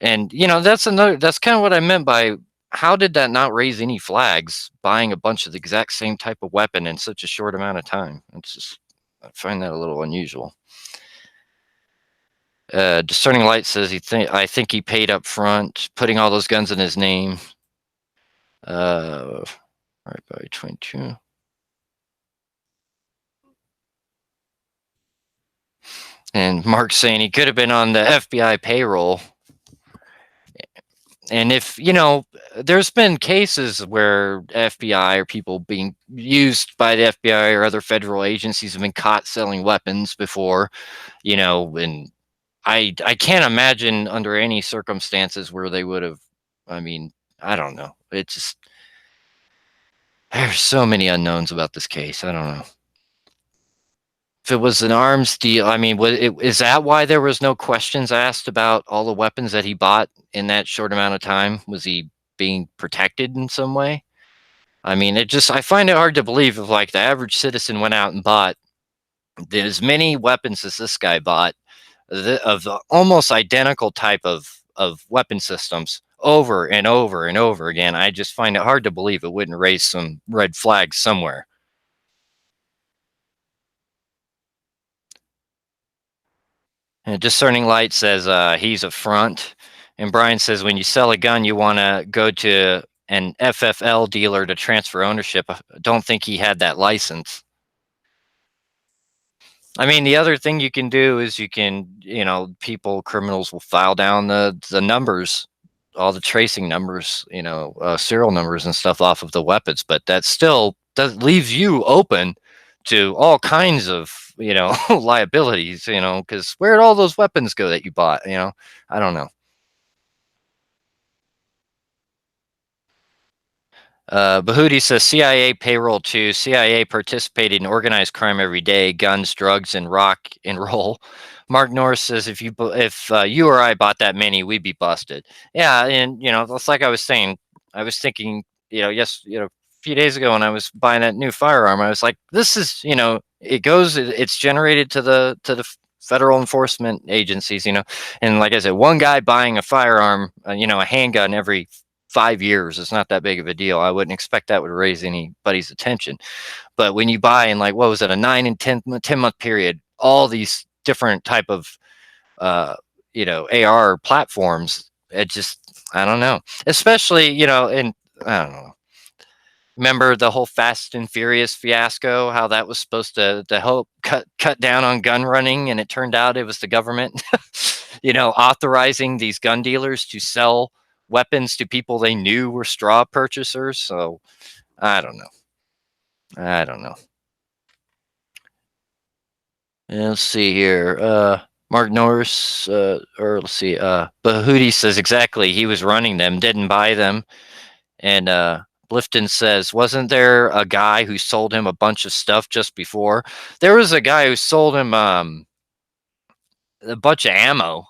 And, that's kind of what I meant by how did that not raise any flags, buying a bunch of the exact same type of weapon in such a short amount of time? It's just, I find that a little unusual. Discerning Light says I think he paid up front, putting all those guns in his name. Right by 22. And Mark's saying he could have been on the FBI payroll. And if, there's been cases where FBI or people being used by the FBI or other federal agencies have been caught selling weapons before, and I can't imagine under any circumstances where they would have, I mean, I don't know. It's just, there's so many unknowns about this case. I don't know. If it was an arms deal, I mean, is that why there was no questions asked about all the weapons that he bought in that short amount of time? Was he being protected in some way? I mean, I find it hard to believe if like the average citizen went out and bought as many weapons as this guy bought of the almost identical type of weapon systems over and over and over again. I just find it hard to believe it wouldn't raise some red flags somewhere. And Discerning Light says he's a front. And Brian says when you sell a gun, you want to go to an FFL dealer to transfer ownership. I don't think he had that license. I mean, the other thing you can do is criminals will file down the numbers, all the tracing numbers, serial numbers and stuff off of the weapons. But that still leaves you open to all kinds of, liabilities, because where'd all those weapons go that you bought? I don't know. Bahudi says CIA payroll too. CIA participated in organized crime every day, guns, drugs, and rock and roll. Mark Norris says if you or I bought that many, we'd be busted. Yeah, and it's like I was saying. I was thinking, a few days ago when I was buying that new firearm, I was like, this is, it's generated to the federal enforcement agencies, and like I said, one guy buying a firearm, a handgun every 5 years, it's not that big of a deal. I wouldn't expect that would raise anybody's attention. But when you buy in, like, what was it, a 9 and 10 month period, all these different type of AR platforms, it just, I don't know. Especially, and I don't know. Remember the whole Fast and Furious fiasco? How that was supposed to help cut down on gun running, and it turned out it was the government, authorizing these gun dealers to sell weapons to people they knew were straw purchasers. So I don't know. I don't know. Let's see here. Mark Norris, or let's see. Bahudi says exactly. He was running them, didn't buy them. And Blifton says, wasn't there a guy who sold him a bunch of stuff just before? There was a guy who sold him a bunch of ammo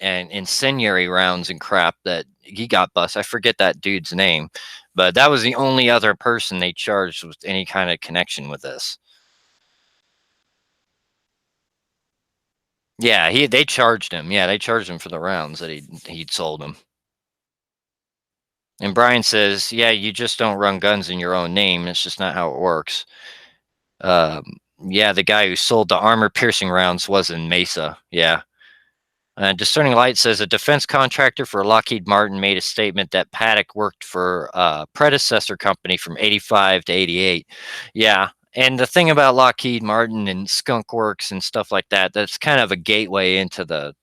and incendiary rounds and crap that he got bust. I forget that dude's name, but that was the only other person they charged with any kind of connection with this. Yeah, they charged him. Yeah, they charged him for the rounds that he'd sold him. And Brian says, yeah, you just don't run guns in your own name. It's just not how it works. Yeah, the guy who sold the armor-piercing rounds was in Mesa. Yeah. Discerning Light says a defense contractor for Lockheed Martin made a statement that Paddock worked for a predecessor company from 85 to 88. Yeah. And the thing about Lockheed Martin and Skunk Works and stuff like that, that's kind of a gateway into the,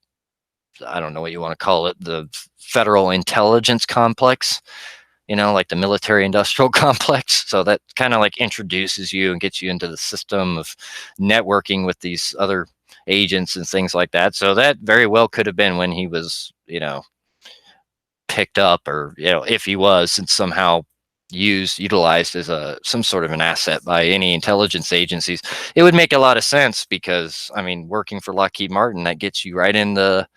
I don't know what you want to call it, the federal intelligence complex, like the military industrial complex. So that kind of like introduces you and gets you into the system of networking with these other agents and things like that. So that very well could have been when he was, picked up, or, if he was, and somehow utilized as some sort of an asset by any intelligence agencies. It would make a lot of sense because, I mean, working for Lockheed Martin, that gets you right into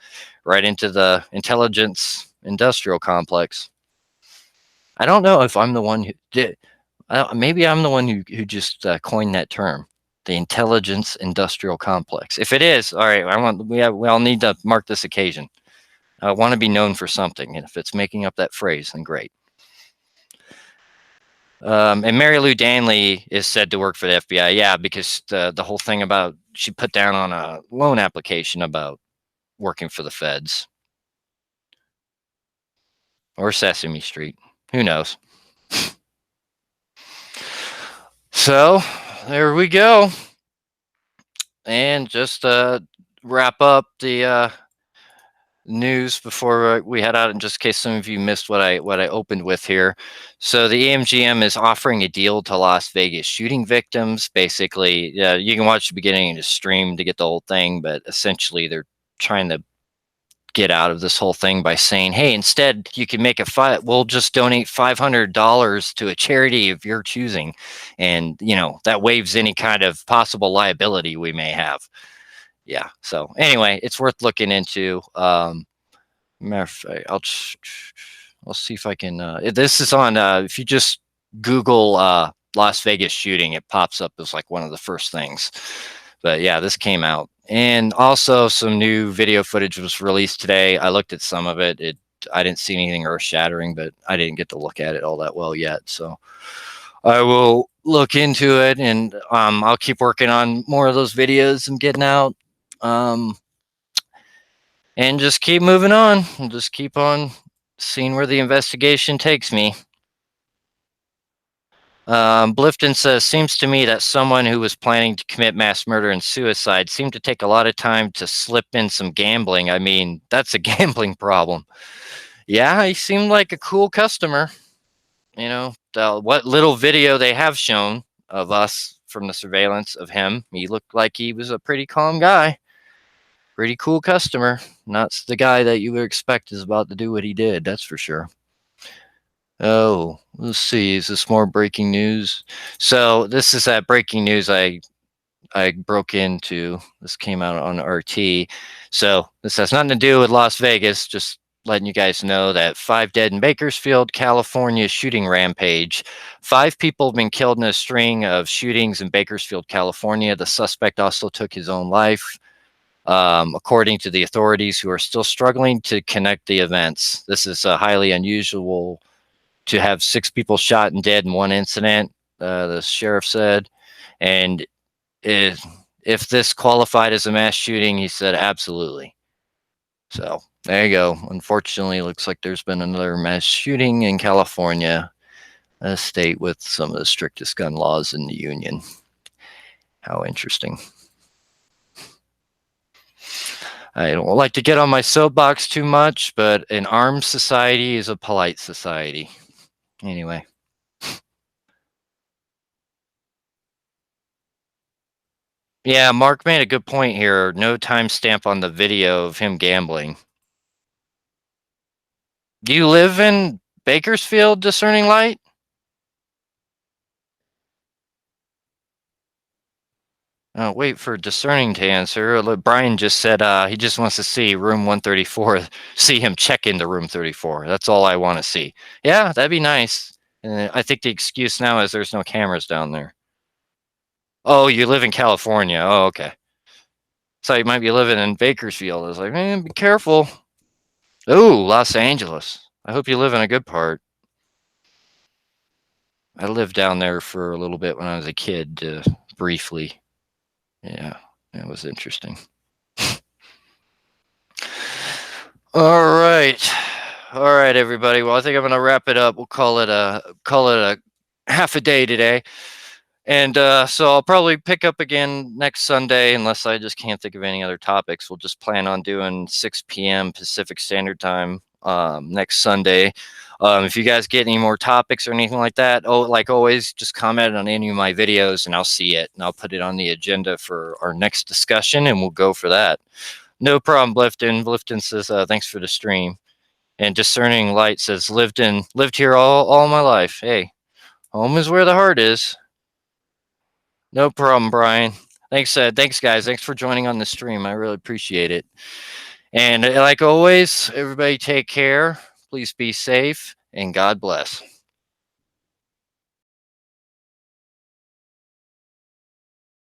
the intelligence industrial complex. I don't know if I'm the one who did. Maybe I'm the one who just coined that term, the intelligence industrial complex. If it is, all right, we all need to mark this occasion. I want to be known for something, and if it's making up that phrase, then great. And Mary Lou Danley is said to work for the FBI. Yeah, because the whole thing about she put down on a loan application about working for the feds or Sesame Street. Who knows? So there we go. And just wrap up the news before we head out, and just in case some of you missed what I opened with here. So the AMGM is offering a deal to Las Vegas shooting victims. Basically, you can watch the beginning and just stream to get the whole thing, but essentially they're trying to get out of this whole thing by saying, hey, instead you can make we'll just donate $500 to a charity of your choosing, and that waives any kind of possible liability we may have. Yeah, so anyway, it's worth looking into. Matter of fact, I'll see if I can this is on if you just Google Las Vegas shooting, it pops up as like one of the first things. But yeah, this came out. And also some new video footage was released today. I looked at some of it. I didn't see anything earth-shattering, but I didn't get to look at it all that well yet. So I will look into it, and I'll keep working on more of those videos and getting out. And just keep moving on. I'll just keep on seeing where the investigation takes me. Blifton says, seems to me that someone who was planning to commit mass murder and suicide seemed to take a lot of time to slip in some gambling. I mean, that's a gambling problem. Yeah, he seemed like a cool customer. What little video they have shown of us from the surveillance of him, he looked like he was a pretty calm guy. Pretty cool customer. Not the guy that you would expect is about to do what he did, that's for sure. Oh, let's see. Is this more breaking news? So this is that breaking news I broke into. This came out on RT. So this has nothing to do with Las Vegas. Just letting you guys know that 5 dead in Bakersfield, California shooting rampage. 5 people have been killed in a string of shootings in Bakersfield, California. The suspect also took his own life. According to the authorities, who are still struggling to connect the events. This is highly unusual to have 6 people shot and dead in one incident, the sheriff said. And if this qualified as a mass shooting, he said absolutely. So there you go. Unfortunately, it looks like there's been another mass shooting in California. A state with some of the strictest gun laws in the union. How interesting. I don't like to get on my soapbox too much, but an armed society is a polite society. Anyway. Yeah, Mark made a good point here. No timestamp on the video of him gambling. Do you live in Bakersfield, Discerning Light? Wait for Discerning to answer. Brian just said he just wants to see room 134, see him check into room 34. That's all I want to see. Yeah, that'd be nice. And I think the excuse now is there's no cameras down there. Oh, you live in California. Oh, okay. So you might be living in Bakersfield. I was like, man, be careful. Oh, Los Angeles. I hope you live in a good part. I lived down there for a little bit when I was a kid, briefly. Yeah, it was interesting. All right. All right, everybody. Well, I think I'm going to wrap it up. We'll call it a half a day today. And so I'll probably pick up again next Sunday, unless I just can't think of any other topics. We'll just plan on doing 6 p.m. Pacific Standard Time next Sunday. If you guys get any more topics or anything like that, like always, just comment on any of my videos and I'll see it and I'll put it on the agenda for our next discussion and we'll go for that. No problem, Blifton. Blifton says, thanks for the stream. And Discerning Light says, lived here all my life. Hey, home is where the heart is. No problem, Brian. Thanks, guys. Thanks for joining on the stream. I really appreciate it. And like always, everybody take care. Please be safe and God bless.